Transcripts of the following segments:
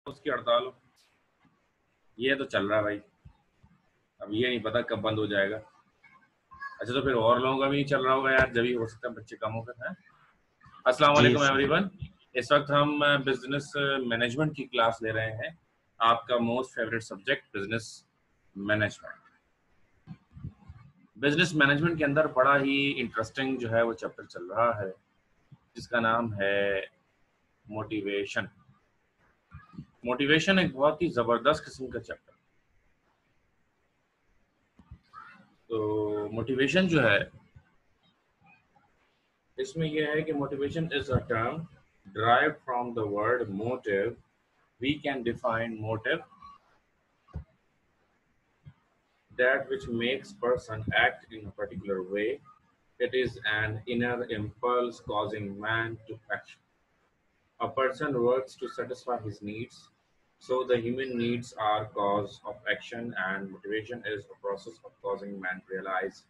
उसकी हड़ताल हो। ये तो चल रहा है भाई, अब ये नहीं पता कब बंद हो जाएगा। अच्छा तो फिर और लोगों का भी चल रहा होगा यार, जब भी हो सकता है बच्चे कम होकर हैं। अस्सलाम जी वालेकुम सर। एवरीवन। इस वक्त हम बिजनेस मैनेजमेंट की क्लास ले रहे हैं। आपका most favourite subject business management. Business management के अंदर बड़ा ही इंटरेस्टिंग जो है वो चैप्टर चल रहा है, जिसका नाम है मोटिवेशन। मोटिवेशन एक बहुत ही जबरदस्त किस्म का चैप्टर। तो मोटिवेशन जो है, इसमें यह है कि motivation is a term derived from the word motive. We can define motive that which makes person act in a particular way. It is an inner impulse causing man to action. A person works to satisfy his needs, so the human needs are cause of action, and motivation is a process of causing man to realize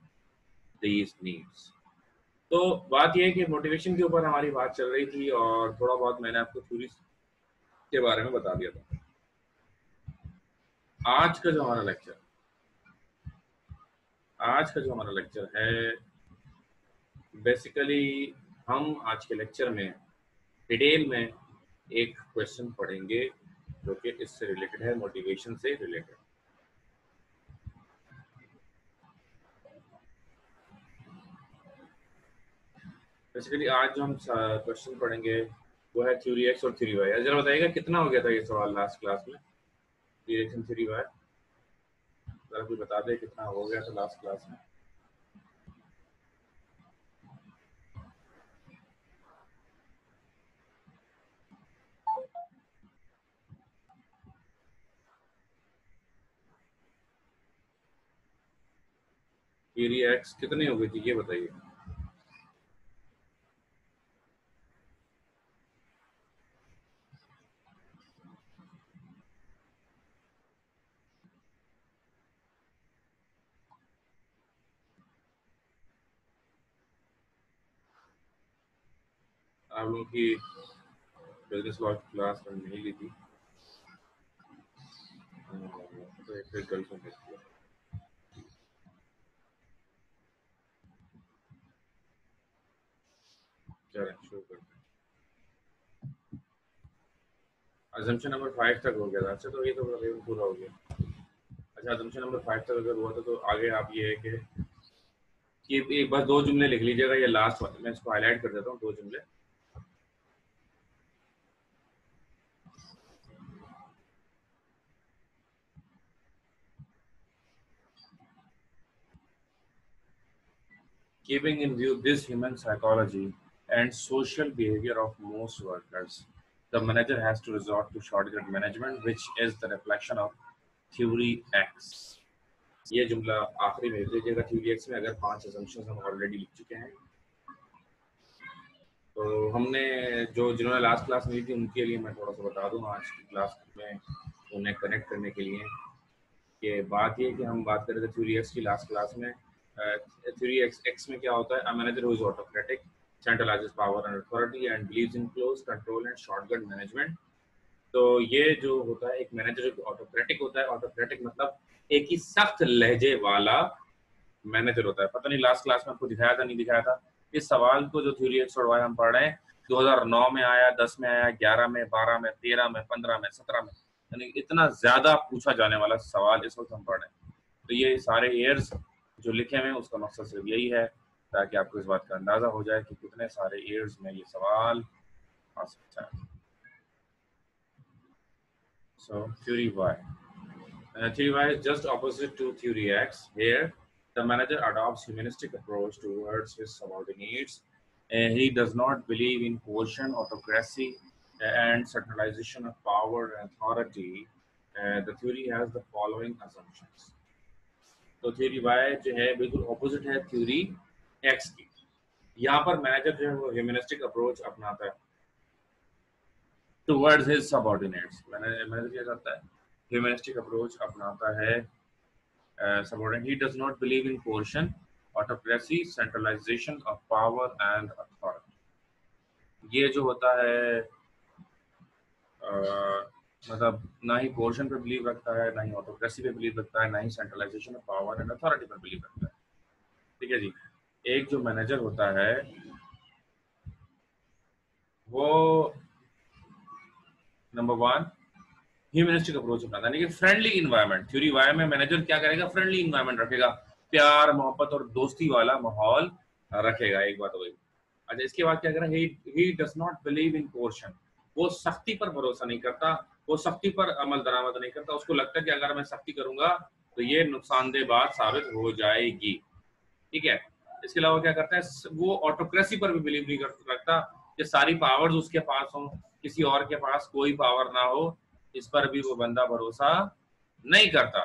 these needs. तो बात यह है कि motivation के ऊपर हमारी बात चल रही थी और थोड़ा बहुत मैंने आपको थ्योरी के बारे में बता दिया था। आज का जो हमारा लेक्चर है, बेसिकली हम आज के लेक्चर में डिटेल में एक क्वेश्चन पढ़ेंगे जो कि इससे रिलेटेड है, मोटिवेशन से रिलेटेड। बेसिकली आज जो हम क्वेश्चन पढ़ेंगे वो है थ्योरी एक्स और थ्योरी वाई। जरा बताइएगा कितना हो गया था ये सवाल लास्ट क्लास में, theory X and theory Y. जरा कोई बता दे कितना हो गया था लास्ट क्लास में। थ्योरी एक्स कितनी हो गई थी ये बताइए। आप लोगों की बिजनेस लॉ की क्लास में नहीं ली थी तो एक फिर कल सुन सकते हैं। चलें शुरू करते हैं। अजम्पशन नंबर 5 तक हो गया था। अच्छा तो ये तो पूरा हो गया। अच्छा अजम्पशन नंबर 5 तक अगर हुआ था तो आगे आप ये है कि एक बस 2 जुमले लिख लीजिएगा। ये लास्ट वाले मैं इसको हाईलाइट कर देता हूँ, 2 जुमले। Keeping in view this human psychology and social behavior of most workers, the manager has to resort to shortcut management, which is the reflection of theory X. ये जुमला आखिरी में लिख लीजिएगा थ्योरी एक्स में, अगर 5 assumptions हम ऑलरेडी लिख चुके हैं। तो हमने जिन्होंने लास्ट क्लास में ली थी उनके लिए मैं थोड़ा सा बता दूं आज की क्लास में उन्हें कनेक्ट करने के लिए कि बात ये कि हम बात कर रहे थे थ्योरी एक्स की लास्ट क्लास में। थ्योरी एक्स में क्या होता है, a manager who is autocratic centralizes power and authority and believes in close control and shotgun management। तो ये जो होता है एक मैनेजर जो ऑटोक्रेटिक होता है, ऑटोक्रेटिक मतलब एक ही सख्त लहजे वाला मैनेजर होता है। पता नहीं लास्ट क्लास में आपको दिखाया था नहीं दिखाया था। इस सवाल को जो थ्योरी एक्स और वाई हम पढ़ रहे हैं 2009 में आया, 10 में आया, 11 में, 12 में, 13 में, 15 में, 17 में, यानी इतना ज्यादा पूछा जाने वाला सवाल इस वक्त हम पढ़ रहे हैं। तो ये सारे ईयर्स जो लिखे हुए हैं उसका मकसद सिर्फ यही है ताकि आपको इस बात का अंदाजा हो जाए कि कितने सारे ईयर्स में ये सवाल आ सकता है। So theory Y. Theory Y is just opposite to theory X. Here, the manager adopts humanistic approach towards his subordinates. He does not believe in coercion, autocracy, and centralization of power and authority. The theory has the following assumptions. तो theory Y जो है बिल्कुल opposite है theory x की। यहाँ पर manager जो है वो ह्यूमनिस्टिक अप्रोच अपनाता है टुवर्ड्स हिज सबऑर्डिनेट्स। मैनेजर क्या करता है, ह्यूमनिस्टिक अप्रोच अपनाता है subordinate. He does not believe in coercion, autocracy, centralisation of power and authority. ये जो होता है मतलब ना ही कोर्शन पे बिलीव रखता है, ना ही ऑटोक्रेसी पे बिलीव रखता है, ना ही centralisation of power and authority पर बिलीव रखता है। ठीक है जी। एक जो मैनेजर होता है वो नंबर वन ह्यूमनिस्टिक अप्रोच अपनाता है, यानी कि फ्रेंडली इन्वायरमेंट। थ्योरी वाई में मैनेजर क्या करेगा, फ्रेंडली इन्वायरमेंट रखेगा, प्यार मोहब्बत और दोस्ती वाला माहौल रखेगा। एक बात वही। अच्छा, इसके बाद क्या करेगा, ही does not believe in coercion. वो सख्ती पर भरोसा नहीं करता, वो सख्ती पर अमल दरामद नहीं करता। उसको लगता है कि अगर मैं सख्ती करूंगा तो ये नुकसानदेह बात साबित हो जाएगी। ठीक है। इसके अलावा क्या करता है, वो ऑटोक्रेसी पर भी बिलीव नहीं रखता कि सारी पावर्स उसके पास हो, किसी और के पास कोई पावर ना हो, इस पर भी वो बंदा भरोसा नहीं करता।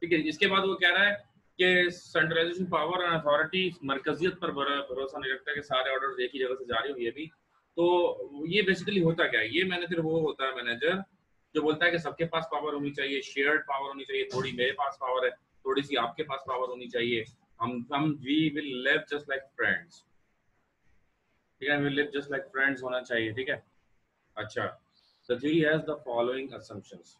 ठीक है। इसके बाद वो कह रहा है कि सेंट्रलाइजेशन पावर एंड अथॉरिटी, मरकजियत पर भरोसा नहीं रखता कि सारे ऑर्डर एक ही जगह से जारी हो। ये भी तो ये बेसिकली होता क्या है, ये मैनेजर वो होता है मैनेजर जो बोलता है कि सबके पास पावर होनी चाहिए, शेयर्ड पावर होनी चाहिए, थोड़ी मेरे पास पावर है, थोड़ी सी आपके पास पावर होनी चाहिए, हम we will live just like friends. ठीक है, we live just like friends होना चाहिए। ठीक है। अच्छा, the theory has the following assumptions.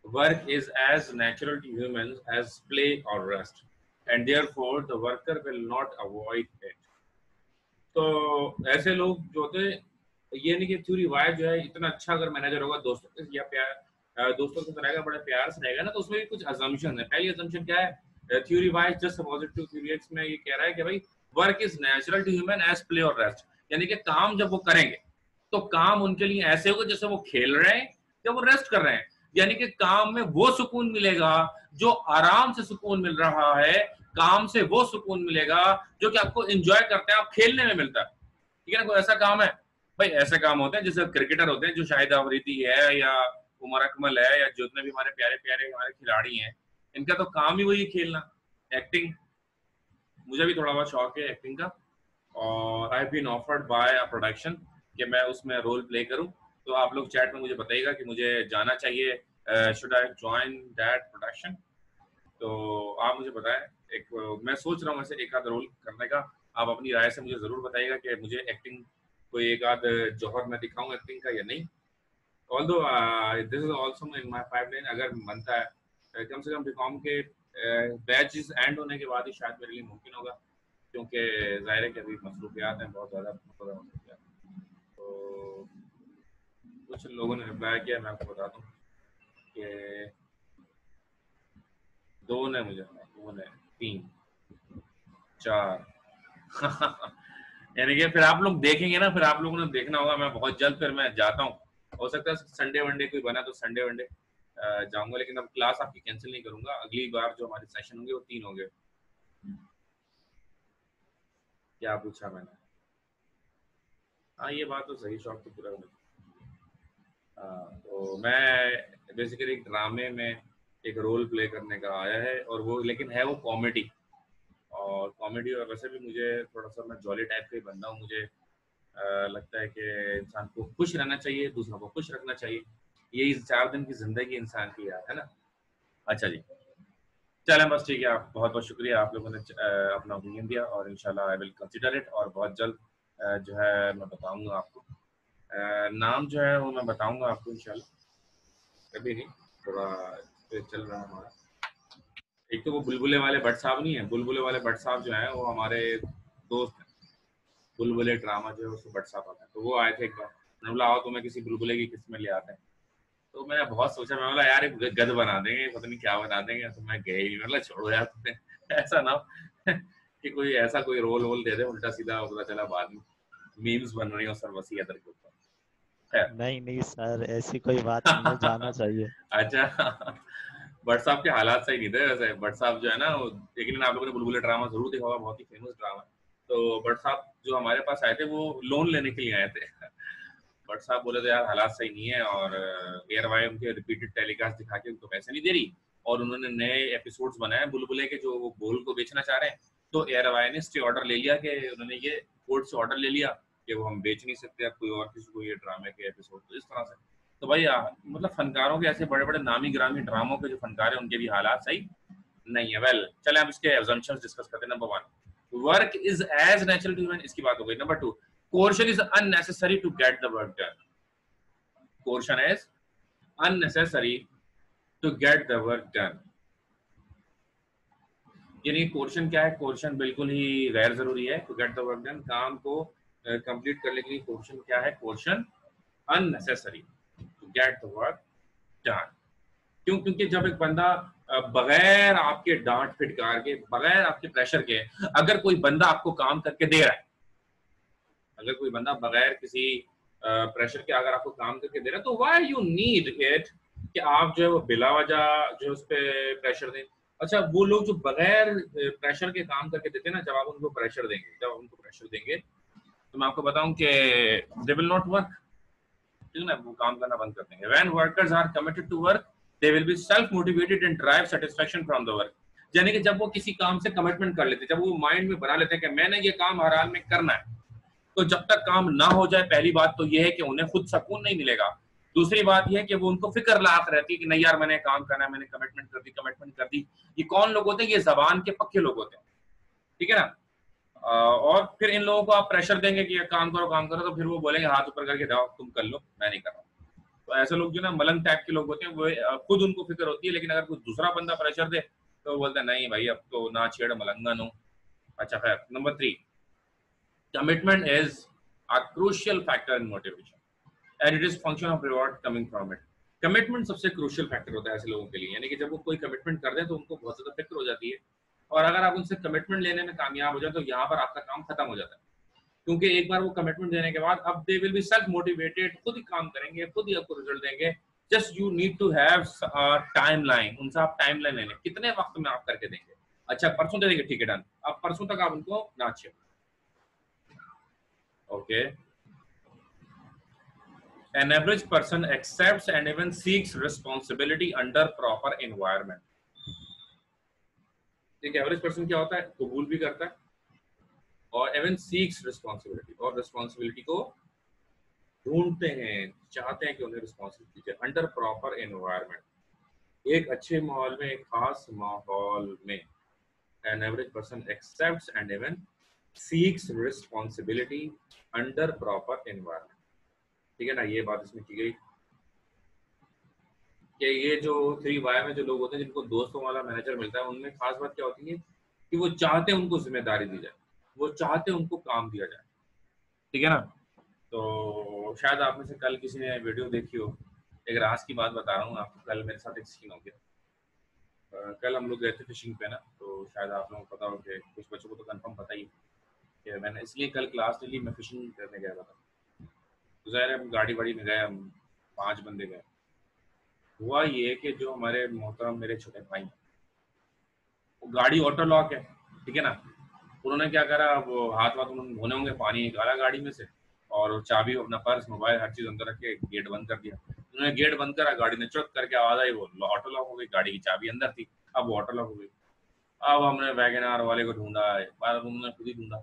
Work is as natural to humans as play or rest, and therefore the worker will not avoid it. तो ऐसे लोग जो होते हैं, ये नहीं कि थ्योरी वाई जो है इतना अच्छा अगर मैनेजर होगा, दोस्तों या प्यार दोस्तों के साथ रहेगा, बड़े प्यार से रहेगा ना, तो उसमें भी कुछ असम्पशन है। पहली असम्पशन क्या है, theory Y just opposite to theory X में ये कह रहा है कि भाई work is natural to human as play और रेस्ट, यानी कि काम जब वो करेंगे तो काम उनके लिए ऐसे होगा जैसे वो खेल रहे हैं या वो रेस्ट कर रहे हैं। यानी कि काम में वो सुकून मिलेगा जो आराम से सुकून मिल रहा है, काम से वो सुकून मिलेगा जो कि आपको एंजॉय करते हैं, आप खेलने में मिलता है। ठीक है ना। कोई ऐसा काम है भाई, ऐसे काम होते हैं जैसे क्रिकेटर होते हैं जो शाहिद अफरीदी है या उमर अकमल है या जितने भी हमारे प्यारे प्यारे हमारे खिलाड़ी हैं, इनका तो काम ही वही खेलना, एक्टिंग। मुझे भी थोड़ा बहुत शौक है एक्टिंग का, और I have been offered by a production कि मैं उसमें रोल प्ले करूं। तो आप लोग चैट में मुझे बताइएगा कि मुझे जाना चाहिए, should I join that production. तो आप मुझे बताएं। मैं सोच रहा हूँ ऐसे एक आध रोल करने का। आप अपनी राय से मुझे जरूर बताइएगा कि मुझे एक्टिंग कोई एक आध जौहर मैं दिखाऊं एक्टिंग का या नहीं। Although this is also in my pipeline, अगर बनता है कम से कम बीकॉम के बैचेस एंड होने के बाद ही शायद मेरे लिए मुमकिन होगा, क्योंकि जाहिर है कि अभी मसरूफियात हैं, बहुत ज़्यादा मसरूफियात। तो कुछ लोगों ने रिप्लाई किया, मैं आपको बता दूं कि दो ने मुझे, दो ने, तीन, चार यानी कि फिर आप लोग देखेंगे ना, फिर आप लोगों ने देखना होगा। मैं बहुत जल्द फिर मैं जाता हूँ, हो सकता है संडे वनडे कोई बना तो संडे वनडे जाऊंगा, लेकिन अब क्लास आपकी कैंसिल नहीं करूंगा। अगली बार जो हमारे सेशन होंगे वो 3 होंगे। क्या पूछा मैंने? हाँ, ये बात तो सही, शौक तो पूरा होना। तो मैं बेसिकली एक ड्रामे में एक रोल प्ले करने का आया है, और वो लेकिन है वो कॉमेडी। और कॉमेडी, और वैसे भी मुझे थोड़ा सा मैं जॉली टाइप का ही बंदा हूँ। मुझे लगता है कि इंसान को खुश रहना चाहिए, दूसरों को खुश रखना चाहिए। यही 4 दिन की जिंदगी इंसान की याद है ना। अच्छा जी, चलें बस, ठीक है। आप बहुत बहुत शुक्रिया, आप लोगों ने अपना ओपिनियन दिया, और इंशाल्लाह आई विल कंसिडर इट, और बहुत जल्द जो है मैं बताऊंगा आपको। नाम जो है वो मैं बताऊंगा आपको इंशाल्लाह, कभी नहीं, थोड़ा चल रहा है हमारा। एक तो वो बुलबुले वाले भट्ट साहब नहीं है, बुलबुले वाले भट्ट साहब जो है वो हमारे दोस्त हैं। बुलबुले ड्रामा जो है उसको भट्ट साहब आता है, तो वो आए थे एक बार। मैंने बोला आओ तुम्हें किसी बुलबुले की किस्में ले आते हैं। तो मैंने बहुत सोचा, मैं बोला यार एक गद बना देंगे, पता नहीं क्या बना देंगे। तो मैं गए ही, मतलब छोड़ो यार तुम्हें ऐसा ना हो कि कोई ऐसा कोई रोल वोल दे दे उल्टा सीधा, पता चला बाद में मीम्स बन रही हो सर वसी अदर के ऊपर। खैर। नहीं नहीं सर, ऐसी कोई बात नहीं है, जाना चाहिए। अच्छा, भट्ट साहब के हालात सही नहीं थे वैसे। भट्ट साहब जो है ना एक दिन आप लोगों ने बुलबुले ड्रामा जरूर देखा होगा, बहुत ही फेमस ड्रामा। तो भट्ट साहब जो हमारे पास आए थे वो लोन लेने के लिए आए थे। भट्ट साहब बोले थे यार हालात सही नहीं है, और एयर वाई उनके रिपीटेड टेलीकास्ट दिखा के उनको पैसे नहीं दे रही, और उन्होंने नए एपिसोड्स बनाए बुलबुले के जो वो बोल को बेचना चाह रहे हैं। तो एयर वाई ने स्टे ऑर्डर ले लिया, कि उन्होंने ये कोर्ट से ऑर्डर ले लिया कि वो हम बेच नहीं सकते अब कोई और किसी को ये ड्रामे के एपिसोड। तो इस तरह से तो भाई मतलब फनकारों के ऐसे बड़े बड़े नामी ग्रामी ड्रामों के जो फनकार हैं उनके भी हालात सही नहीं है। वेल, चले अब इसके assumptions डिस्कस करते हैं। Number 1, work is as natural to human, इसकी बात हो गई। Number 2, coercion is unnecessary to get the work done. Coercion is unnecessary to get the work done। यानी कोर्शन क्या है? कोर्शन बिल्कुल ही गैर जरूरी है to get the work done. काम को कंप्लीट करने के लिए कोर्शन क्या है? Coercion unnecessary to get the work done. क्यों? क्योंकि जब एक बंदा बगैर आपके डांट फिटकार के, बगैर आपके प्रेशर के, अगर कोई बंदा आपको काम करके दे रहा है, अगर कोई बंदा बगैर किसी प्रेशर के अगर आपको काम करके दे रहा है, तो व्हाई यू नीड इट कि आप जो है वो बिला वजह जो है उस पर प्रेशर दें। अच्छा, वो लोग जो बगैर प्रेशर के काम करके देते हैं ना, जब आप उनको प्रेशर देंगे, तो मैं आपको बताऊं कि दे विल नॉट वर्क, ठीक है ना, वो काम करना बंद कर देंगे। When workers are committed to work they will be self motivated and drive satisfaction from the work. यानी कि जब वो किसी काम से कमिटमेंट कर लेते हैं, जब वो माइंड में बना लेते हैं कि मैंने ये काम हर हाल में करना है, तो जब तक काम ना हो जाए, पहली बात तो ये है कि उन्हें खुद सुकून नहीं मिलेगा। दूसरी बात यह है कि वो उनको फिक्र लाख रहती है कि नहीं यार मैंने काम करना है, मैंने कमिटमेंट कर दी। ये कौन लोग होते हैं? ये जबान के पक्के लोग होते हैं, ठीक है ना। और फिर इन लोगों को आप प्रेशर देंगे कि काम करो, तो फिर वो बोलेंगे हाथ ऊपर करके जाओ तुम कर लो, मैं नहीं कर रहा। तो ऐसे लोग जो ना मलंग टाइप के लोग होते हैं, वो खुद उनको फिक्र होती है, लेकिन अगर कोई दूसरा बंदा प्रेशर दे तो बोलता है नहीं भाई अब तो ना छेड़, मलंगन हूँ। अच्छा खैर, number 3, commitment is a crucial factor in motivation and it is function of reward coming from it। Commitment सबसे क्रूशियल फैक्टर होता है ऐसे लोगों के लिए, यानी कि जब वो कोई कमिटमेंट कर दें तो उनको बहुत ज्यादा फिक्र हो जाती है, और अगर आप उनसे कमिटमेंट लेने में कामयाब हो जाए तो यहाँ पर आपका काम खत्म हो जाता है। क्योंकि एक बार वो कमिटमेंट देने के बाद अब they will be self motivated, खुद ही काम करेंगे, खुद ही आपको रिजल्ट देंगे। Just you need to have time line, उनसे आप टाइम लाइन ले लें कितने वक्त में आप करके देंगे। अच्छा परसों दे देंगे, ठीक है डन, अब परसों तक आप उनको नाचिए, okay. An average person accepts and even seeks responsibility under proper environment। एक एवरेज पर्सन क्या होता है? कबूल भी करता है और even seeks responsibility, और रिस्पॉन्सिबिलिटी को ढूंढते हैं, चाहते हैं कि उन्हें रिस्पॉन्सिबिलिटी चाहिए अंडर प्रॉपर एनवायरनमेंट। एक अच्छे माहौल में, एक खास माहौल में an average person accepts and even seeks responsibility under proper environment, ठीक है ना। ये बात इसमें की गई कि ये जो 3Y में जो लोग होते हैं जिनको दोस्तों वाला मैनेजर मिलता है, उनमें खास बात क्या होती है कि वो चाहते हैं उनको जिम्मेदारी दी जाए, वो चाहते हैं उनको काम दिया जाए, ठीक है ना। तो शायद आप में से कल किसी ने वीडियो देखी हो, एक राज की बात बता रहा हूँ आपको। कल मेरे साथ एक सीन हो गया। कल हम लोग गए थे फिशिंग पे ना, तो शायद आप लोगों को पता हो कि कुछ बच्चों को तो कंफर्म पता ही कि मैंने इसलिए कल क्लास ले ली, मैं फिशिंग करने गया था। तो ज़ाहिर है हम गाड़ी वाड़ी में गए, हम 5 बंदे गए। हुआ ये कि जो हमारे मोहतरम मेरे छोटे भाई, वो गाड़ी ऑटो लॉक है, ठीक है ना। उन्होंने क्या करा, वो हाथ वाथ उन्होंने धोने होंगे, पानी निकाला गाड़ी में से और चाबी, अपना पर्स, मोबाइल, हर चीज अंदर रख के गेट बंद कर दिया। उन्होंने गेट बंद करा, गाड़ी ने चुक करके आवाज आई, वो ऑटो लॉक हो गई, गाड़ी की चाबी अंदर थी, अब वो ऑटो लॉक हो गई। अब हमने वैगन आर वाले को ढूंढा, बाद उन्होंने खुद ही ढूंढा,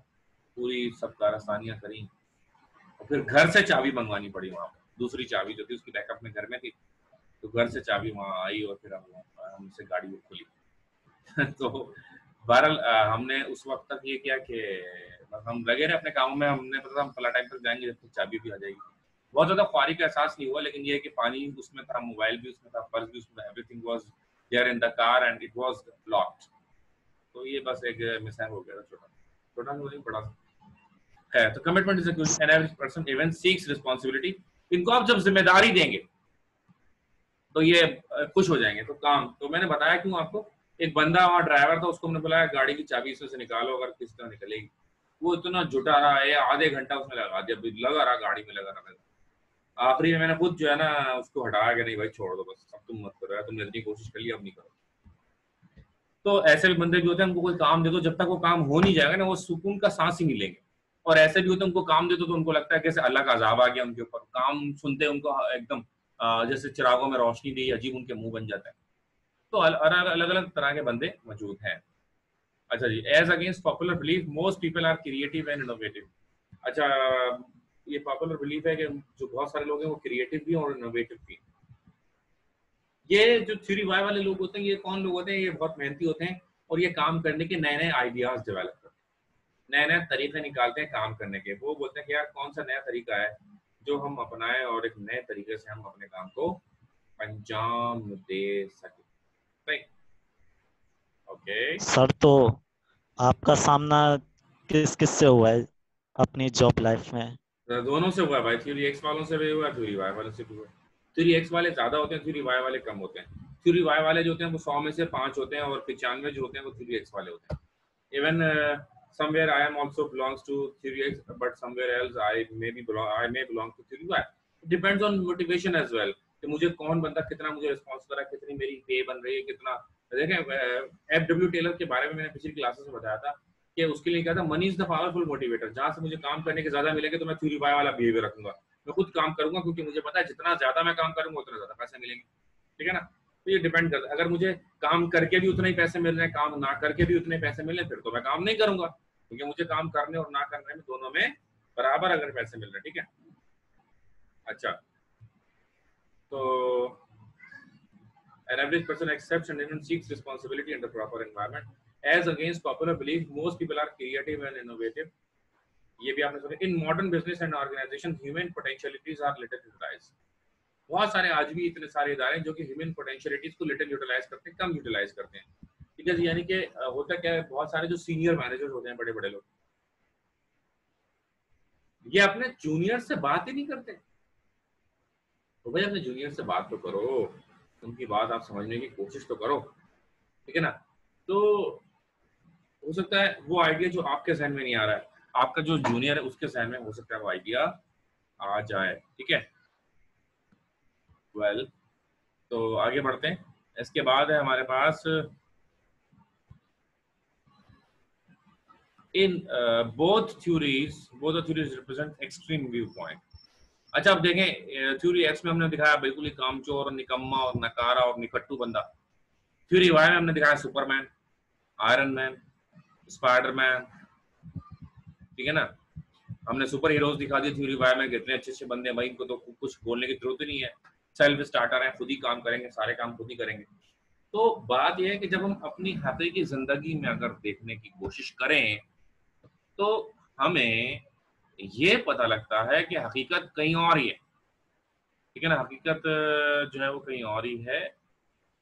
पूरी सब कारस्तानियां करी, और फिर घर से चाबी मंगवानी पड़ी वहां पर। दूसरी चाबी जो थी उसकी बैकअप में घर में थी, तो घर से चाबी वहां आई और फिर हमसे गाड़ी वो खुली। तो बहरहाल हमने उस वक्त तक ये किया कि हम लगे रहे अपने कामों में, हमने पता हम फला टाइम तक जाएंगे जब तक चाबी भी आ जाएगी। बहुत ज्यादा ख्वारी का एहसास नहीं हुआ, लेकिन ये है कि पानी उसमें था, मोबाइल भी उसमें था, पर्स भी उसमें, everything was there in the car and it was locked. तो ये बस एक मिसहैप हो गया था, छोटा छोटा नहीं, बड़ा है। तो commitment is an average person even seeks responsibility. इनको आप जब जिम्मेदारी देंगे तो ये खुश हो जाएंगे। तो काम तो मैंने बताया क्यों आपको, एक बंदा वहाँ ड्राइवर था, उसको हमने बुलाया, गाड़ी की चाबी इसमें से निकालो, अगर किस तरह निकलेगी। वो इतना जुटा रहा है, आधे घंटा उसमें लगा दिया, लगा रहा गाड़ी में, लगा रहा। आखिरी में मैंने खुद जो है ना उसको हटाया कि नहीं भाई छोड़ दो बस, अब तुम मत करो, तुमने इतनी कोशिश कर ली, अब नहीं करो। तो ऐसे भी बंदे भी होते हैं, उनको कोई काम दे दो, जब तक वो काम हो नहीं जाएगा ना वो सुकून का सांस ही नहीं लेंगे। और ऐसे भी होते हैं उनको काम दे दो तो उनको लगता है कैसे अल्लाह का अजाब आ गया उनके ऊपर। काम सुनते उनको एकदम जैसे चिरागों में रोशनी दी, अजीब उनके मुंह बन जाता है। तो अलग अलग तरह के बंदे मौजूद हैं। अच्छा जी, as against popular belief most people are creative and innovative. अच्छा, ये पॉपुलर बिलीफ है कि जो बहुत सारे लोग हैं वो क्रिएटिव भी और इनोवेटिव भी। ये जो 3Y वाले लोग होते हैं, ये कौन लोग होते हैं? ये बहुत मेहनती होते हैं और ये काम करने के नए नए आइडियाज डेवलप करते हैं, नए नए तरीके निकालते हैं काम करने के। वो बोलते हैं कि यार कौन सा नया तरीका है जो हम अपनाएं और एक नए तरीके से हम अपने काम को अंजाम दे सके। Right, okay. सर तो आपका सामना किस किस से हुआ है अपनी जॉब लाइफ में? दोनों से हुआ है भाई, थ्योरी एक्स वालों से भी हुआ, थ्योरी वाई वालों से भी हुआ। थ्योरी एक्स वाले ज्यादा होते हैं, थ्योरी वाई वाले कम होते हैं। थ्योरी वाई वाले जो होते हैं वो 100 में से 5 होते हैं, और 95 जो होते हैं वो थ्योरी एक्स वाले होते हैं। Even somewhere I am also belongs to theory X, but somewhere else I may belong to theory Y. It depends on motivation as well, कि मुझे कौन बंदा कितना मुझे रिस्पॉन्स कर रहा है, कितनी मेरी पे बन रही है, कितना। देखें, FW टेलर के बारे में मैंने पिछली क्लासेस में बताया था कि उसके लिए क्या था, money is the powerful motivator. जहां से मुझे काम करने के ज्यादा मिलेंगे तो मैं थ्योरी वाई वाला बिहेवियर रखूंगा, मैं खुद काम करूंगा, क्योंकि मुझे पता है जितना ज्यादा मैं काम करूंगा उतना ज्यादा पैसे मिलेंगे। ठीक है ना? तो ये डिपेंड करता है, अगर मुझे काम करके भी उतने ही पैसे मिल रहे हैं, काम ना करके भी उतने पैसे मिल रहे हैं, फिर तो मैं काम नहीं करूंगा, क्योंकि मुझे काम करने और ना करने में दोनों में बराबर अगर पैसे मिल रहे हैं। ठीक है, अच्छा। तो an average person accepts and even seeks responsibility under proper environment. As against popular belief, most people are creative and innovative. ये भी आपने सुना। In modern business and organisation human potentialities are little utilised. बहुत सारे आज भी इतने सारे इदारे हैं जो कि ह्यूमन पोटेंशियलिटीज को लिटिल यूटिलाइज करते हैं, कम यूटिलाइज करते हैं। ठीक है, यानी कि होता क्या है, बहुत सारे जो सीनियर मैनेजर्स होते हैं, बड़े बड़े लोग, ये अपने जूनियर से बात ही नहीं करते। तो भाई अपने जूनियर से बात तो करो, उनकी बात आप समझने की कोशिश तो करो। ठीक है ना? तो हो सकता है वो आइडिया जो आपके जहन में नहीं आ रहा है, आपका जो जूनियर है उसके जहन में हो सकता है वो आइडिया आ जाए। ठीक है, वेल, तो आगे बढ़ते हैं। इसके बाद है हमारे पास इन both the theories represent extreme viewpoint. अच्छा, अब देखें, थ्योरी एक्स में हमने दिखाया बिल्कुल ही कामचोर, निकम्मा और नकारा और निकट्टू बंदा। थ्योरी वाई में हमने दिखाया सुपरमैन, आयरन मैन, स्पाइडरमैन। ठीक है ना? हमने सुपर हीरोज दिखा दिए थ्योरी वाई में, कितने अच्छे अच्छे बंदे हैं भाई, इनको तो कुछ बोलने की जरूरत ही नहीं है, सेल्फ स्टार्टर है, खुद ही काम करेंगे, सारे काम खुद ही करेंगे। तो बात यह है कि जब हम अपनी हकीकी जिंदगी में अगर देखने की कोशिश करें तो हमें ये पता लगता है कि हकीकत कहीं और ही है। ठीक है ना? हकीकत जो है वो कहीं और ही है।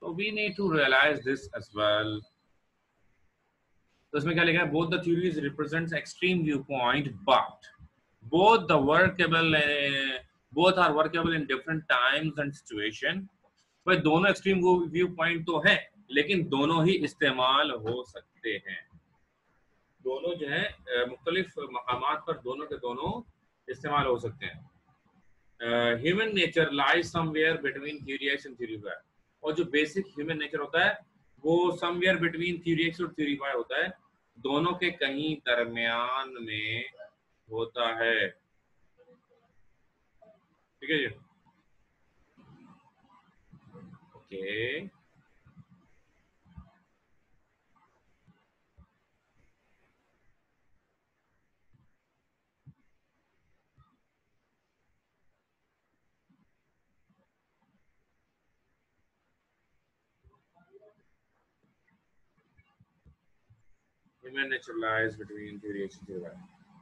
तो we need to realise this as well. तो इसमें क्या लिखा है, both the theories represents extreme view point but both the workable both are workable in different times and situation। भाई दोनों एक्सट्रीम व्यू पॉइंट तो है, लेकिन दोनों ही इस्तेमाल हो सकते हैं। दोनों जो है मुख्तलिफ मकामात पर दोनों के दोनों इस्तेमाल हो सकते हैं। Human nature lies somewhere between theory X and theory Y. और जो बेसिक ह्यूमन नेचर होता है वो समवेयर बिटवीन थ्योरी एक्स और थ्योरी वाई होता है, दोनों के कहीं दरमियान में होता है। ठीक है जी, okay. Human nature lies between theory X and theory Y.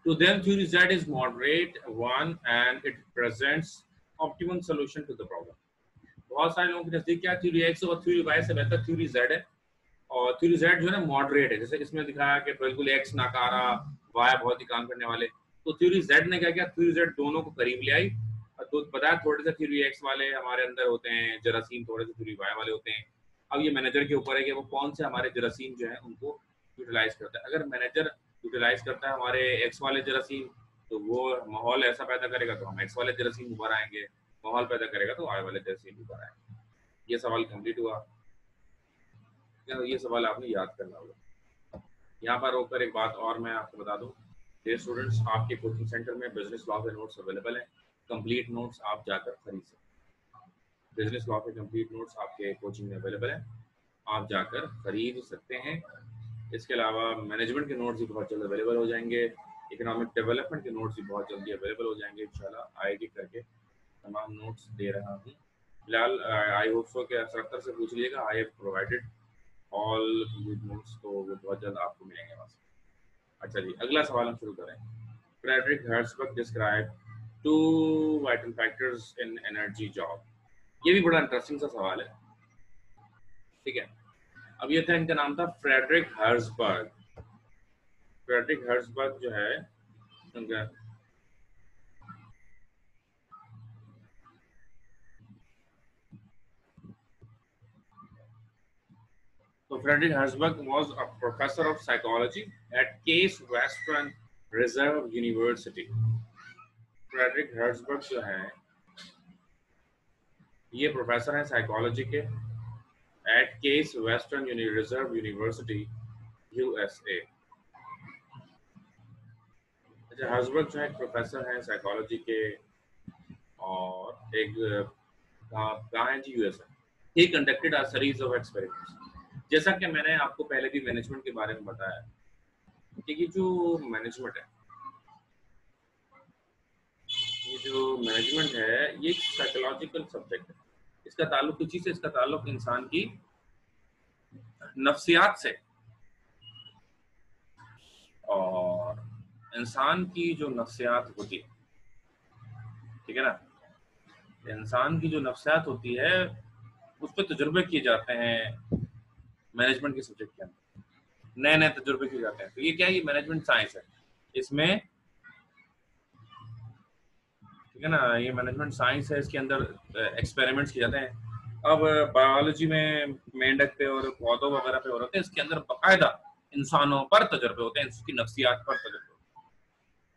To them, theory Z is moderate one and it presents optimum solution to the problem. बहुत सारे लोगों के नजदीक क्या थ्योरी एक्स और थ्योरी वाई से बेहतर थ्योरी जेड है, और थ्योरी जेड जो है ना मॉडरेट है। जैसे इसमें दिखाया कि बिल्कुल एक्स नाकारा, वाई बहुत ही काम करने वाले। तो थ्योरी जेड ने क्या किया, थ्योरी जेड दोनों को करीब ले आई। तो बताया थोड़े से थ्योरी एक्स वाले हमारे अंदर होते हैं जरासीम, थोड़े से थ्योरी वाई वाले होते हैं। अब ये मैनेजर के ऊपर है कि वो कौन से हमारे जरासीम जो है उनको यूटिलाइज करता है। अगर मैनेजर यूटिलाइज करता है हमारे एक्स वाले जरासीम, तो वो माहौल ऐसा पैदा करेगा तो हम एक्स वाले जरासीम उभर आएंगे, माहौल पैदा करेगा तो वाई वाले जरासीम उभर आएंगे। ये सवाल कंप्लीट हुआ। ये सवाल आपने याद करना होगा। यहाँ पर रोककर एक बात और मैं आपको बता दूं, ये स्टूडेंट्स आपके कोचिंग सेंटर में बिजनेस लॉ के नोट्स अवेलेबल हैं। कंप्लीट नोट्स आप जाकर खरीद सकते हैं। बिजनेस लॉ के कंप्लीट नोट्स आपके कोचिंग में अवेलेबल हैं, आप जाकर खरीद सकते हैं। इसके अलावा मैनेजमेंट के नोट्स भी बहुत जल्द अवेलेबल हो जाएंगे, इकोनॉमिक डेवलपमेंट के नोट्स भी बहुत जल्दी अवेलेबल हो जाएंगे इंशाल्लाह। आईआईटी करके तमाम नोट्स दे रहा हूँ फिलहाल। आई होप सो कि सरकार से पूछ लीजिएगा, I have provided all notes, तो वो बहुत जल्द आपको मिलेंगे वहाँ से। अच्छा जी, अगला सवाल हम शुरू करें। Frederick Herzberg describe two vital factors in energy job. ये भी बड़ा इंटरेस्टिंग सा सवाल है, ठीक है। अब ये था, इनका नाम था फ्रेडरिक हर्ट्जबर्ग। फ्रेडरिक हर्ट्जबर्ग जो है उनका, so Frederick Herzberg was a professor of psychology at Case Western Reserve University. Frederick Herzberg जो है ये प्रोफेसर हैं साइकोलॉजी के at Case Western Reserve University USA. अच्छा, हर्ट्जबर्ग जो है एक प्रोफेसर हैं साइकोलॉजी के, और एक कहाँ है जी, USA. He conducted a series of experiments. जैसा कि मैंने आपको पहले भी मैनेजमेंट के बारे में बताया कि ये जो मैनेजमेंट है, ये जो मैनेजमेंट है ये एक साइकोलॉजिकल सब्जेक्ट है। इसका ताल्लुक किसी से, इसका ताल्लुक इंसान की नफ्सियात से, और इंसान की जो नफ्सियात होती है, ठीक है ना, इंसान की जो नफ्सियात होती है उस पर तजुर्बे किए जाते हैं मैनेजमेंट के सब्जेक्ट के अंदर, नए नए तजुर्बे किए जाते हैं। तो ये क्या है, ये मैनेजमेंट साइंस है, इसमें, ठीक है ना, ये मैनेजमेंट साइंस है, इसके अंदर एक्सपेरिमेंट्स किए जाते हैं। अब बायोलॉजी में मेंढक पे और पौधों वगैरह पे हो रहे थे, इसके अंदर बाकायदा इंसानों पर तजुर्बे होते हैं, इसकी नफ्सियात पर तजुर्बे होते हैं।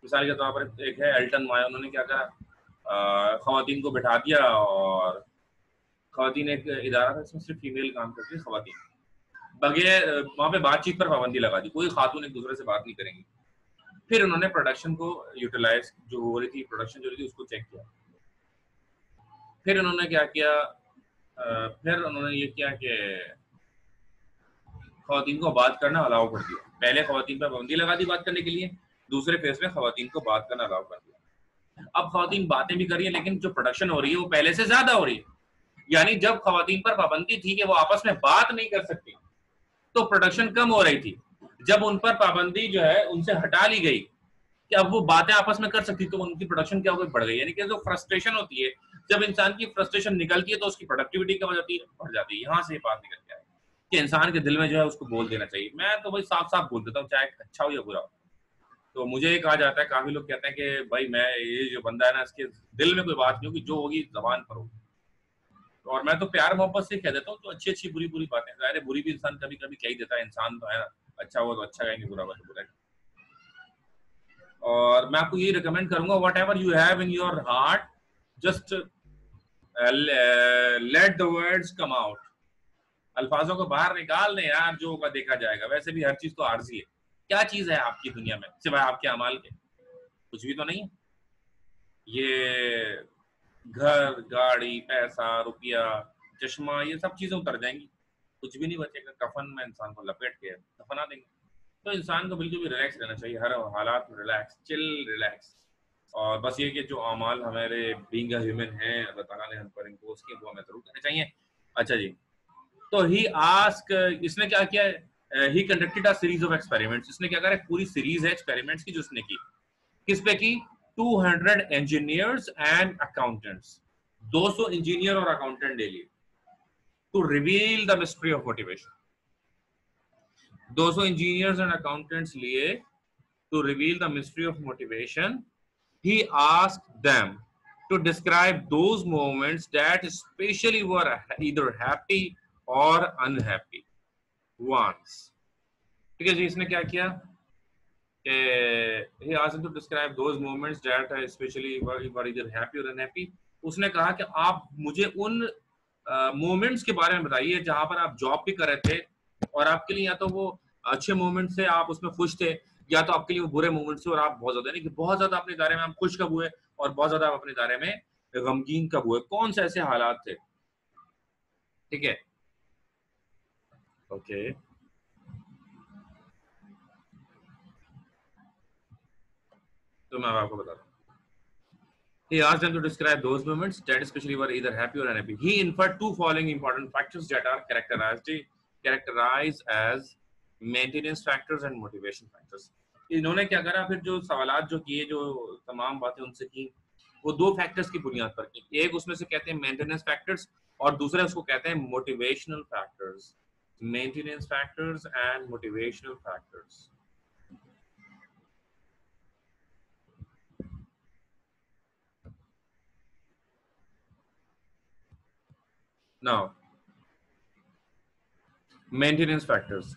मिसाल के तौर पर एक है एल्टन माया, उन्होंने क्या करा, खवातीन को बिठा दिया, और खवातीन एक इदारा था इसमें सिर्फ फीमेल काम करती है, खवातीन, बगैर वहां पे बातचीत पर पाबंदी लगा दी, कोई खातून एक दूसरे से बात नहीं करेंगी। फिर उन्होंने प्रोडक्शन को यूटिलाइज, जो हो रही थी प्रोडक्शन जो हो रही थी उसको चेक किया। फिर उन्होंने क्या किया, फिर उन्होंने ये किया कि खवातीन को बात करना अलाउ कर दिया। पहले खवातीन पर पाबंदी लगा दी बात करने के लिए, दूसरे फेज में खवातीन को बात करना अलाउ कर दिया। अब खवातीन बातें भी कर रही है, लेकिन जो प्रोडक्शन हो रही है वो पहले से ज्यादा हो रही है। यानी जब खवातीन पर पाबंदी थी कि वो आपस में बात नहीं कर सकती, तो प्रोडक्शन कम हो रही थी। जब उन पर पाबंदी जो है उनसे हटा ली गई कि अब वो बातें आपस में कर सकती, तो उनकी प्रोडक्शन क्या हो गई, बढ़ गई। यानी कि जो फ्रस्ट्रेशन होती है, जब इंसान की फ्रस्ट्रेशन निकलती है तो उसकी प्रोडक्टिविटी कम हो जाती है, बढ़ जाती है। यहाँ से ये बात निकल के आए कि इंसान के दिल में जो है उसको बोल देना चाहिए। मैं तो भाई साफ साफ बोल देता हूँ, चाहे अच्छा हो या बुरा हो। तो मुझे ये कहा जाता है, काफी लोग कहते हैं कि भाई मैं, ये जो बंदा है ना, इसके दिल में कोई बात नहीं होगी, जो होगी जबान पर होगी। और मैं तो प्यार मोहब्बत से कह देता हूँ, तो अच्छी अच्छी बुरी बुरी बातें, जाहिर है बुरी भी इंसान कभी कभी कह ही देता है, इंसान तो है ना, अच्छा हुआ तो अच्छा कहेंगे, बुरा हुआ तो बुरा। और मैं आपको ये रिकमेंड करूंगा, whatever you have in your heart, just let the words come out. अल्फाजों को बाहर निकाल दें यार, जो होगा देखा जाएगा। वैसे भी हर चीज तो आर्जी है। क्या चीज है आपकी दुनिया में सिवाय आपके अमाल के? कुछ भी तो नहीं है। ये घर, गाड़ी, पैसा, रुपया, चश्मा, ये सब चीजें उतर जाएंगी, कुछ भी नहीं बचेगा। कफन में इंसान को लपेट के दफना देंगे। तो इंसान को बिल्कुल भी रिलैक्स रहना चाहिए, हर हालात में रिलैक्स, चिल, रिलैक्स। और बस ये कि जो अमाल हमारे बीइंग अ ह्यूमन है, अल्लाह ताला ने हम पर इम्पोज किए, वो हमें जरूर करने चाहिए। अच्छा जी, तो ही आस्क, इसने क्या किया, ही conducted a series of experiments. इसने क्या करा, पूरी सीरीज है एक्सपेरिमेंट्स की जो उसने की। किस पे की? 200 इंजीनियर्स एंड अकाउंटेंट्स, 200 इंजीनियर और अकाउंटेंट ले लिए, to reveal the mystery of motivation. 200 engineers and accountants लिए to reveal the mystery of motivation. He asked them to describe those moments that especially were either happy or unhappy ones. ठीक है जी, इसने क्या किया कि he asked them to describe those moments that especially were either happy or unhappy. उसने कहा कि आप मुझे उन मोमेंट्स के बारे में बताइए जहां पर आप जॉब भी कर रहे थे, और आपके लिए या तो वो अच्छे मोमेंट से आप उसमें खुश थे, या तो आपके लिए वो बुरे मोमेंट्स थे और आप बहुत ज्यादा, नहीं कि बहुत ज्यादा अपने दायरे में हम खुश कब हुए और बहुत ज्यादा अपने दायरे में गमगीन कब हुए, कौन से ऐसे हालात थे। ठीक है, ओके। तो मैं आपको बता रहा हूँ, he asked them to describe those moments that especially were either happy or unhappy. He inferred two following important factors that are characterized as maintenance factors and motivation factors. इन्होंने क्या करा, फिर जो सवालात जो किए, जो तमाम बातें उनसे की, वो दो फैक्टर्स की बुनियाद पर की। एक उसमें से कहते हैं मेंटेनेंस फैक्टर्स और दूसरा उसको कहते हैं motivational factors. Maintenance factors and motivational factors. Now maintenance factors.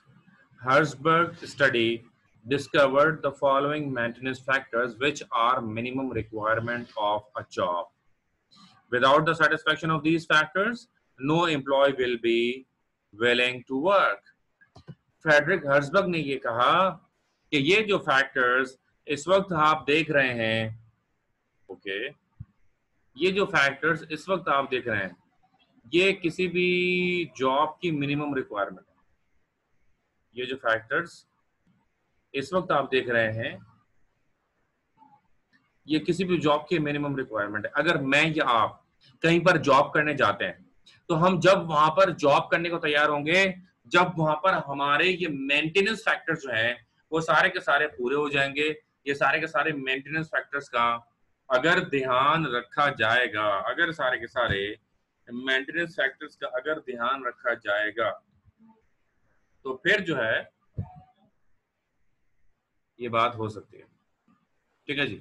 Herzberg study discovered the following maintenance factors which are minimum requirement of a job. Without the satisfaction of these factors, no employee will be willing to work. Frederick Herzberg ने ये कहा कि ये जो factors इस वक्त आप देख रहे हैं, ओके, ये जो फैक्टर्स इस वक्त आप देख रहे हैं, ये किसी भी जॉब की मिनिमम रिक्वायरमेंट है। ये जो फैक्टर्स इस वक्त आप देख रहे हैं, ये किसी भी जॉब की मिनिमम रिक्वायरमेंट है। अगर मैं या आप कहीं पर जॉब करने जाते हैं, तो हम जब वहां पर जॉब करने को तैयार होंगे, जब वहां पर हमारे ये मेंटेनेंस फैक्टर्स जो हैं वो सारे के सारे पूरे हो जाएंगे। ये सारे के सारे मेंटेनेंस फैक्टर्स का अगर ध्यान रखा जाएगा, अगर सारे के सारे मेंटेनेंस फैक्टर्स का अगर ध्यान रखा जाएगा, तो फिर जो है ये बात हो सकती है। ठीक है जी,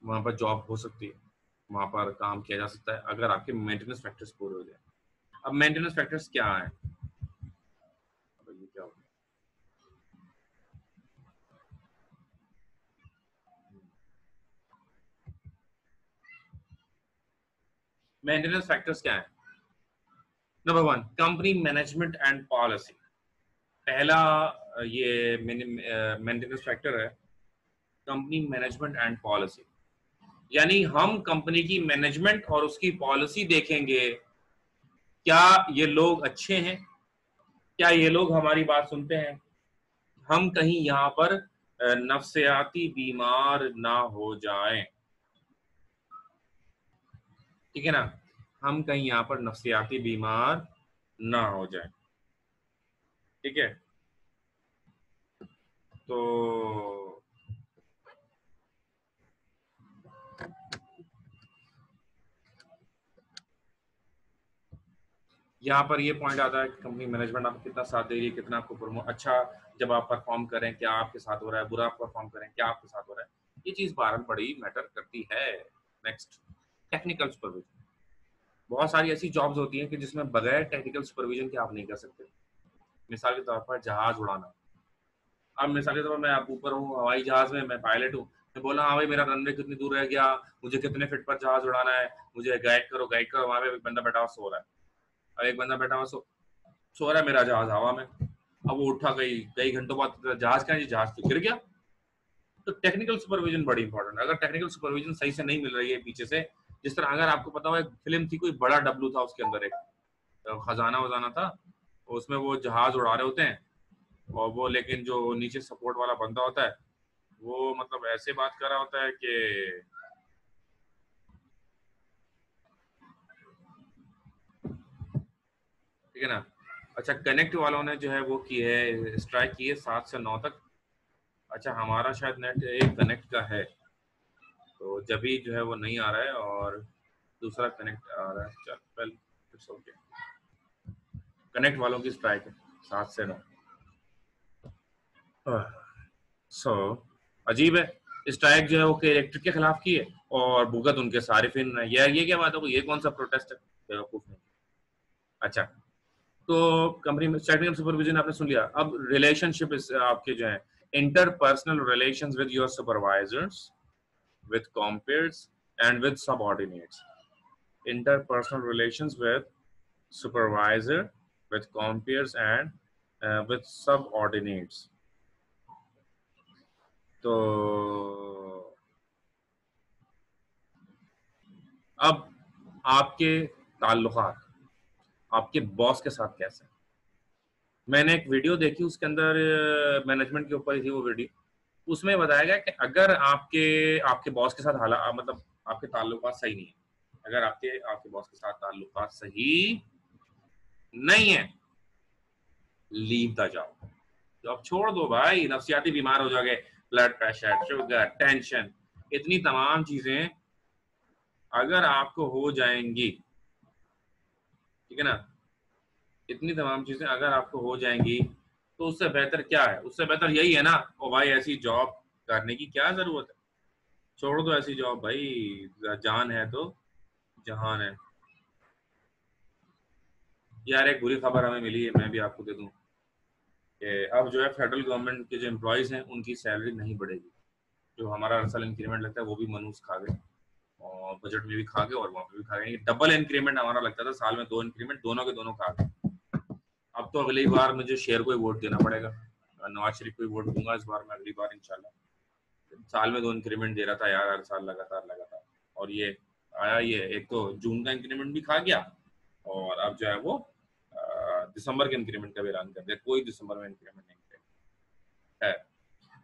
वहां पर जॉब हो सकती है, वहां पर काम किया जा सकता है अगर आपके मेंटेनेंस फैक्टर्स पूरे हो जाए। अब मेंटेनेंस फैक्टर्स क्या है? ये क्या होगा? मेंटेनेंस फैक्टर्स क्या है? Number 1, company management and policy. पहला ये मेंटेनेंस फैक्टर है कंपनी मैनेजमेंट एंड पॉलिसी। यानी हम कंपनी की मैनेजमेंट और उसकी पॉलिसी देखेंगे, क्या ये लोग अच्छे हैं, क्या ये लोग हमारी बात सुनते हैं, हम कहीं यहाँ पर नफ्सियाती बीमार ना हो जाएं। ठीक है ना, हम कहीं यहाँ पर नफ्सियाती बीमार ना हो जाएं। ठीक है, तो यहाँ पर ये पॉइंट आता है कि कंपनी मैनेजमेंट आपको कितना साथ दे रही है, कितना आपको प्रमोट, अच्छा जब आप परफॉर्म करें क्या आपके साथ हो रहा है, बुरा परफॉर्म करें क्या आपके साथ हो रहा है, ये चीज बारह बड़ी मैटर करती है। Next, technical supervision. बहुत सारी ऐसी जॉब्स होती हैं कि जिसमें बगैर टेक्निकल सुपरविजन के आप नहीं कर सकते। मिसाल के तौर पर जहाज उड़ाना। अब मिसाल के तौर पर मैं आप ऊपर हूँ हवाई जहाज में, मैं पायलट हूँ, मैं बोला हाँ भाई मेरा रनवे कितनी दूर रह गया, मुझे कितने फीट पर जहाज उड़ाना है, मुझे गाइड करो गाइड करो। वहां पे एक बंदा बैठा हुआ सो रहा है, अब एक बंदा बैठा हुआ सो रहा है, मेरा जहाज हवा में। अब वो उठा कई घंटों बाद, जहाज क्या है, जहाज तो गिर गया। तो टेक्निकल सुपरविजन बड़ी इंपॉर्टेंट है। अगर टेक्निकल सुपरविजन सही से नहीं मिल रही है पीछे से, जिस तरह अगर आपको पता हो एक फिल्म थी, कोई बड़ा डब्लू था, उसके अंदर एक खजाना वजाना था, उसमें वो जहाज उड़ा रहे होते हैं और वो लेकिन जो नीचे सपोर्ट वाला बंदा होता है वो मतलब ऐसे बात कर रहा होता है कि ठीक है ना। अच्छा, कनेक्ट वालों ने जो है वो की है, स्ट्राइक की है 7 से 9 तक। अच्छा, हमारा शायद नेट एक कनेक्ट का है, तो जब भी जो है वो नहीं आ रहा है और दूसरा कनेक्ट आ रहा है। चल वेल, इट्स ओके। कनेक्ट वालों की स्ट्राइक है 7 से 9। सो अजीब है, स्ट्राइक जो है वो इलेक्ट्रिक के खिलाफ की है और भुगत उनके सारिफिन है। ये क्या बात है, ये कौन सा प्रोटेस्ट है? बेवकूफ नहीं। अच्छा, तो कंपनी में टेक्निकल सुपरविजन आपने सुन लिया। अब रिलेशनशिप आपके जो है interpersonal relations with your supervisors, with compeers and with subordinates. Interpersonal relations with supervisor, with compeers and with subordinates. तो अब आपके ताल्लुकात आपके बॉस के साथ कैसे? मैंने एक वीडियो देखी, उसके अंदर मैनेजमेंट के ऊपर ही थी वो वीडियो। उसमें बताया गया कि अगर आपके आपके बॉस के साथ मतलब आपके ताल्लुकात सही नहीं है, अगर आपके आपके बॉस के साथ ताल्लुकात सही नहीं है, लीव द जॉब। तो अब छोड़ दो भाई, नफ्सियाती बीमार हो जाओगे, ब्लड प्रेशर, शुगर, टेंशन, इतनी तमाम चीजें अगर आपको हो जाएंगी, ठीक है ना, इतनी तमाम चीजें अगर आपको हो जाएंगी तो उससे बेहतर क्या है? उससे बेहतर यही है ना, ओ भाई ऐसी जॉब करने की क्या जरूरत है, छोड़ दो ऐसी जॉब भाई, जान है तो जहान है। यार एक बुरी खबर हमें मिली है, मैं भी आपको दे दूं कि अब जो है फेडरल गवर्नमेंट के जो एम्प्लॉयज हैं उनकी सैलरी नहीं बढ़ेगी। जो हमारा हर साल इंक्रीमेंट लगता है वो भी मनूस खा गए, और बजट में भी खा गए और वहां पे भी खा गए। डबल इंक्रीमेंट हमारा लगता था, साल में 2 इंक्रीमेंट, दोनों के दोनों खा गए। अब तो अगली बार मुझे शेयर को ही वोट देना पड़ेगा, नवाज शरीफ को ही वोट दूंगा इस बार मैं, अगली बार इंशाल्लाह। साल में 2 इंक्रीमेंट दे रहा था यार, हर साल लगातार लगातार, और ये आया, ये एक तो जून का इंक्रीमेंट भी खा गया, और अब जो है वो दिसंबर के इंक्रीमेंट का भी ऐलान कर दिया, कोई दिसंबर में इंक्रीमेंट नहीं है।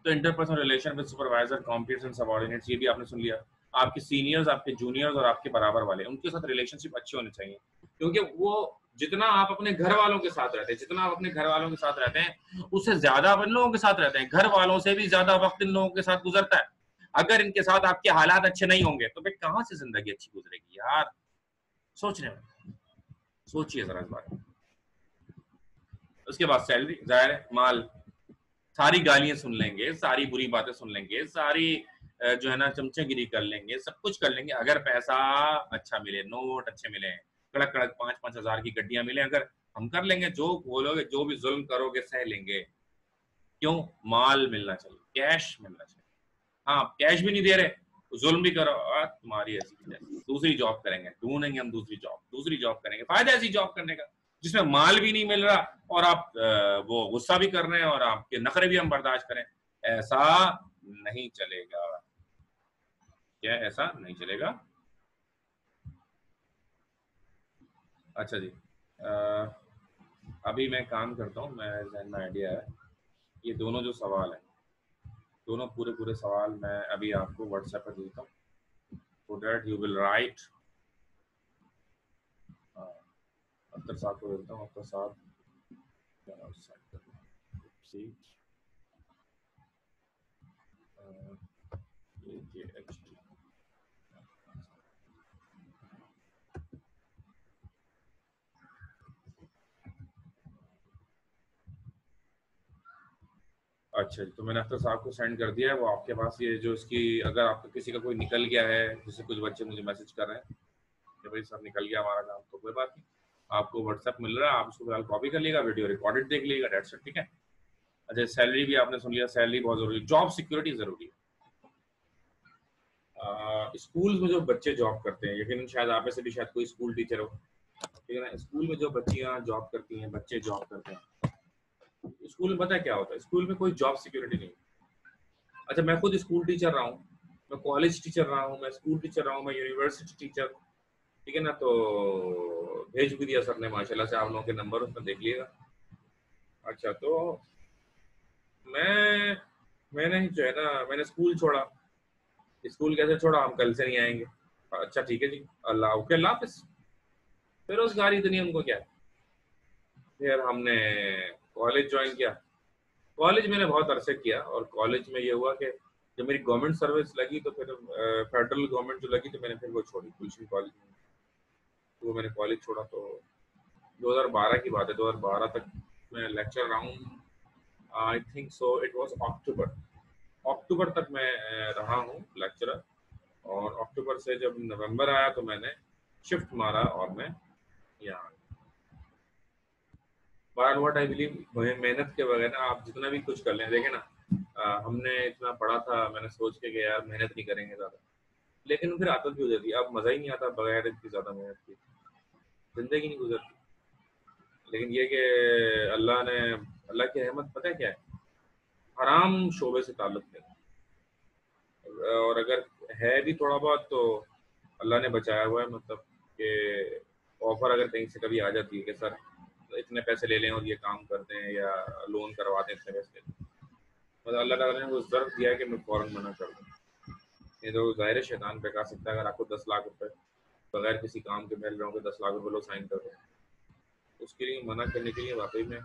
तो interpersonal relation with supervisor, compeers and subordinates, ये भी आपने सुन लिया। आपके सीनियर्स, आपके जूनियर्स और आपके बराबर वाले, उनके साथ रिलेशनशिप अच्छे होने चाहिए, क्योंकि वो जितना आप अपने घर वालों के साथ रहते हैं, जितना आप अपने घर वालों के साथ रहते हैं, उससे ज्यादा आप इन लोगों के साथ रहते हैं। घर वालों से भी ज्यादा वक्त इन लोगों के साथ गुजरता है। अगर इनके साथ आपके हालात अच्छे नहीं होंगे तो फिर कहां से जिंदगी अच्छी गुजरेगी यार? सोचने में, सोचिए जरा इस बारे में। उसके बाद सैलरी, जाहिर है माल, सारी गालियां सुन लेंगे, सारी बुरी बातें सुन लेंगे, सारी जो है ना चमचेगिरी कर लेंगे, सब कुछ कर लेंगे, अगर पैसा अच्छा मिले, नोट अच्छे मिले, कड़क कड़क 5-5 हजार की गड्डियां मिले, अगर हम कर लेंगे, जो बोलोगे, जो भी जुल्म करोगे सह लेंगे। क्यों? माल मिलना चाहिए, कैश मिलना चाहिए। हाँ, कैश भी नहीं दे रहे, जुल्म भी करो, तुम्हारी ऐसी की तैसी, दूसरी जॉब करेंगे, ढूंढेंगे हम दूसरी जॉब करेंगे। फायदा ऐसी जॉब करने का जिसमें माल भी नहीं मिल रहा और आप वो गुस्सा भी कर रहे हैं और आपके नखरे भी हम बर्दाश्त करें, ऐसा नहीं चलेगा। क्या ऐसा नहीं चलेगा? अच्छा जी, अभी मैं काम करता हूँ, मैं जहन में आइडिया है, ये दोनों जो सवाल है, दोनों पूरे पूरे सवाल मैं अभी आपको व्हाट्सएप पर देता हूँ, so that you will write। Akhtar साहब को देता हूँ, अख्तर साहब सी AJHT। अच्छा जी, तो मैंने अख्तर साहब को सेंड कर दिया है, वो आपके पास ये जो इसकी, अगर आपका किसी का कोई निकल गया है, जैसे कुछ बच्चे मुझे मैसेज कर रहे हैं कि भाई सर निकल गया हमारा काम, तो कोई बात नहीं, आपको व्हाट्सएप मिल रहा है, आप उसको फिलहाल कॉपी कर लीजिएगा, वीडियो रिकॉर्डेड देख लीजिएगा, डेट्स इट, ठीक है। अच्छा, सैलरी भी आपने सुन लिया, सैलरी बहुत जरूरी है, जॉब सिक्योरिटी जरूरी है। स्कूल में जो बच्चे जॉब करते हैं, यकीन शायद आप में से भी शायद कोई स्कूल टीचर हो, ठीक है ना, स्कूल में जो बच्चियां जॉब करती हैं, बच्चे जॉब करते हैं, स्कूल में पता है क्या होता है? स्कूल में कोई जॉब सिक्योरिटी नहीं। अच्छा, मैं खुद स्कूल टीचर रहा हूँ, मैं कॉलेज टीचर रहा हूँ, मैं स्कूल टीचर रहा हूँ, मैं यूनिवर्सिटी टीचर, ठीक है ना, तो भेज भी दिया सर ने माशाल्लाह से, आप लोगों के नंबर उसमें देख लिएगा। अच्छा, तो मैं मैंने जो है ना, मैंने स्कूल छोड़ा। स्कूल कैसे छोड़ा? हम कल से नहीं आएंगे। अच्छा ठीक है जी, अल्लाह, ओके, अल्लाह हाफिज। बेरोजगारी इतनी, उनको क्या है। फिर हमने कॉलेज ज्वाइन किया। कॉलेज मैंने बहुत अरसे किया, और कॉलेज में ये हुआ कि जब मेरी गवर्नमेंट सर्विस लगी तो फिर फेडरल गवर्नमेंट जो लगी तो मैंने फिर वो छोड़ी, गुलशन कॉलेज में। तो वो मैंने कॉलेज छोड़ा तो 2012 की बात है, 2012 तक मैं लेक्चर रहा हूँ। I think so it was October, October तक मैं रहा हूँ लेक्चरर। और अक्टूबर से जब नवंबर आया तो मैंने शिफ्ट मारा और मैं यहाँ। बट व्हाट आई बिलीव, मेहनत के बगैर ना आप जितना भी कुछ कर लें, देखें ना, हमने इतना पढ़ा था, मैंने सोच के कि यार मेहनत नहीं करेंगे ज़्यादा, लेकिन फिर आदत भी हो जाती है, अब मज़ा ही नहीं आता बगैर इतनी ज़्यादा मेहनत की, जिंदगी नहीं गुजरती। लेकिन ये कि अल्लाह ने, अल्लाह की रहमत पता है क्या है, हराम शोबे से ताल्लुक नहीं, और अगर है भी थोड़ा बहुत तो अल्लाह ने बचाया हुआ है। मतलब कि ऑफर अगर कहीं से कभी आ जाती है कि सर इतने पैसे ले लें और ये काम कर दें, या लोन करवा दें इतने पैसे, मतलब अल्लाह ताला ने वो ज़र्फ दिया है कि मैं फ़ौरन मना कर दूँ। ये तो ज़ाहिर है शैतान बेकार सकता है, अगर आपको 10 लाख रुपए बगैर किसी काम के मिल रहे होंगे, 10 लाख रुपए लो साइन कर दो, उसके लिए मना करने के लिए वाकई में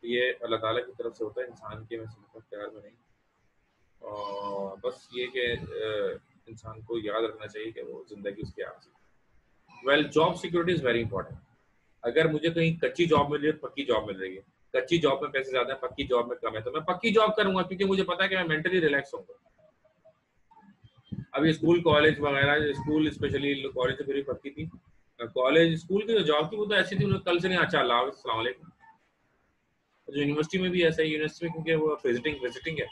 ये अल्लाह ताला की तरफ से होता है, इंसान के मैं समझता हूँ प्यार में नहीं। और बस ये कि इंसान को याद रखना चाहिए कि वो जिंदगी उसकी आज। Well, job security is very important. अगर मुझे कहीं कच्ची जॉब मिल रही है, पक्की जॉब मिल रही है, कच्ची जॉब में पैसे ज्यादा है, पक्की जॉब में कम है, तो मैं पक्की जॉब करूंगा, क्योंकि मुझे पता है कि मैं मेंटली रिलैक्स होऊंगा। अभी स्कूल कॉलेज वगैरह, स्कूल स्पेशली, कॉलेज तो मेरी पक्की थी, कॉलेज स्कूल की जो जॉब थी वो तो ऐसी थी, उन्होंने कल से नहीं, अच्छा अल्लाह हाफ़िज़, अस्सलाम वालेकुम। जो यूनिवर्सिटी में भी ऐसा है, यूनिवर्सिटी में क्योंकि वो विजिटिंग विजिटिंग है,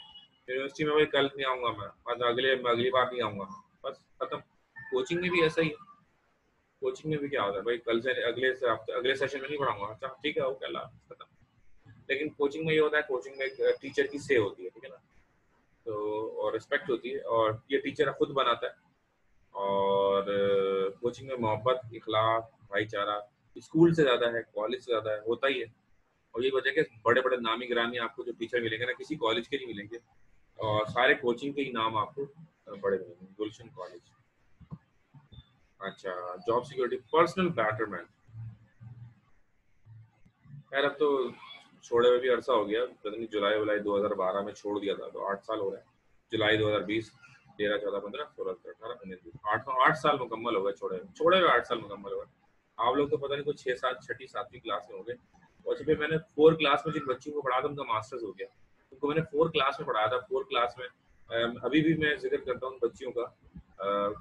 यूनिवर्सिटी में भाई कल नहीं आऊंगा मैं, बस अगली बार नहीं आऊंगा, बस खत्म। कोचिंग में भी ऐसा ही है। कोचिंग में भी क्या होता है भाई, कल से अगले हफ्ते अगले सेशन में नहीं पढ़ाऊंगा, अच्छा ठीक है, ओके, अल्लाह हाफ़िज़, खत्म। लेकिन कोचिंग में ये होता है, कोचिंग में एक टीचर की से होती है, ठीक है ना, तो और रिस्पेक्ट होती है, और ये टीचर खुद बनाता है। और कोचिंग में मोहब्बत, इखलाक, भाईचारा स्कूल से ज़्यादा है, कॉलेज से ज़्यादा है, होता ही है। और यही वजह है कि बड़े बड़े नामी गिरामी आपको जो टीचर मिलेंगे ना, किसी कॉलेज के नहीं मिलेंगे, और सारे कोचिंग के ही नाम आपको बड़े मिलेंगे, गुलशन कॉलेज। अच्छा, जॉब सिक्योरिटी, पर्सनल बैटरमेंट। यार अब तो छोड़े हुए भी अरसा हो गया, पता नहीं जुलाई वुलाई 2012 में छोड़ दिया था, तो 8 साल हो रहे हैं। जुलाई 2020, 13, 14, 15, 16, 17, 18, 19, 20, 8 साल मुकम्मल हो गए, छोड़े हुए 8 साल मुकम्मल हो गए। आप लोग तो पता नहीं कुछ 6-7, छठी 7वीं क्लास में हो गए, और जब मैंने 4 क्लास में जिन बच्चों को पढ़ा था उनका मास्टर्स हो गया, उनको मैंने 4 क्लास में पढ़ाया था, 4 क्लास में। अभी भी मैं जिक्र करता हूँ बच्चियों का,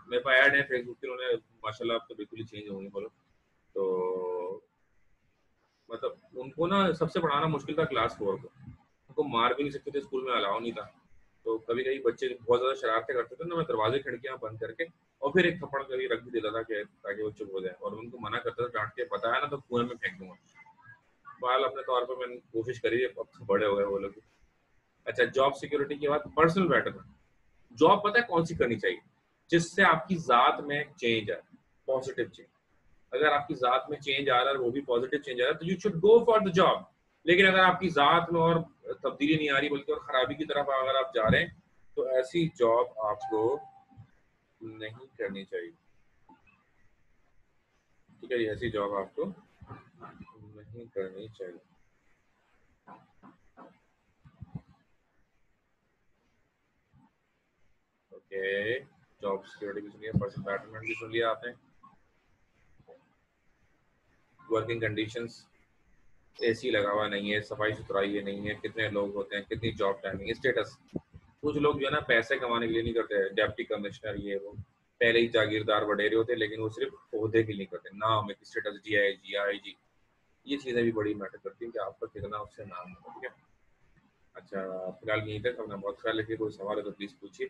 मेरे पास ऐड है फेसबुक पे, उन्होंने माशाल्लाह अब तो बिल्कुल ही चेंज होंगे बोलो तो। मतलब उनको ना सबसे पढ़ाना मुश्किल था क्लास 4 को, उनको मार भी नहीं सकते थे, स्कूल में अलाउ नहीं था। तो कभी कभी बच्चे बहुत ज्यादा शरारतें करते थे ना, मैं दरवाजे खिड़कियां बंद करके और फिर एक थप्पड़ कभी रख भी देता था कि ताकि वो चुप हो जाए, और उनको मना करता था डांट के, बताया ना तो कुएं में फेंक दूंगा। बाल अपने तौर पर मैंने कोशिश करी है, अब तो बड़े हो गए वो लोग। अच्छा, जॉब सिक्योरिटी के बाद पर्सनल बेटरमेंट। जॉब पता है कौन सी करनी चाहिए, जिससे आपकी जात में चेंज आए, पॉजिटिव चेंज। अगर आपकी जात में चेंज आ रहा है, वो भी पॉजिटिव चेंज आ रहा है, तो you should go for the job. लेकिन अगर आपकी जात में और तब्दीली नहीं आ रही, बल्कि और खराबी की तरफ अगर आप जा रहे हैं, तो ऐसी जॉब आपको नहीं करनी चाहिए। ठीक है, ऐसी जॉब आपको नहीं करनी चाहिए। ओके, जॉब सिक्योरिटी भी सुनिए, पर्सनल बैटरमेंट भी सुन लिया आपने। वर्किंग कंडीशंस, एसी लगा हुआ नहीं है, सफाई सुथराई है नहीं है, कितने लोग होते हैं, कितनी जॉब टाइमिंग, स्टेटस। कुछ लोग जो है ना पैसे कमाने के लिए नहीं करते, डिप्टी कमिश्नर ये वो, पहले ही जागीरदार वडेरे होते हैं, लेकिन वो सिर्फ ओहदे के लिए करते हैं, नाम एक स्टेटस, डीआईजी, आईजी। ये चीजें भी बड़ी मैटर करती हैं कि आपका कितना उससे नाम है, ठीक है। अच्छा, फिलहाल यहीं तक, अपना बहुत ख्याल रखिए, कोई सवाल है तो प्लीज पूछिए।